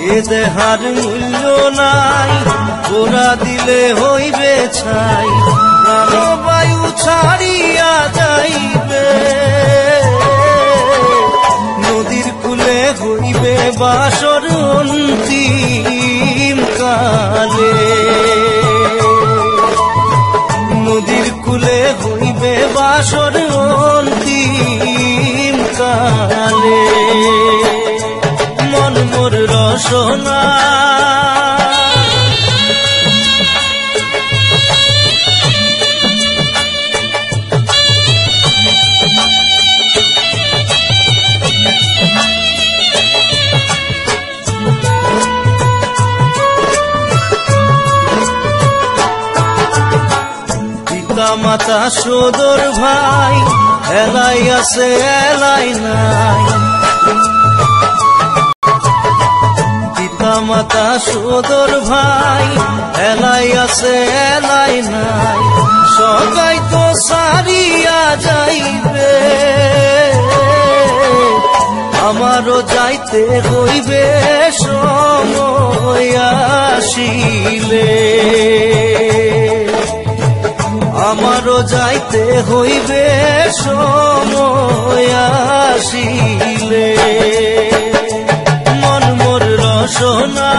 এ দেহার মূল্য নাই, গোড়া দিলে হইবে ছাই, প্রাণবায়ু ছাড়িয়া যাইবে। নদীর কূলে হইবে বাসর অন্তিম কালে, নদীর কূলে হইবে বাসর অন্তিম কালে। মন মোর রসনা মাতা সদর ভাই, এলাই আছে এলাই নাই, পিতা মাতা সদর ভাই, এলাই আছে এলাই নাই, সবাই তো সারিয়া যাইবে, আমারও যাইতে হইবে সময় আসিলে, আমারও যাইতে হইবে সময় আসিলে। মন মোর রসনা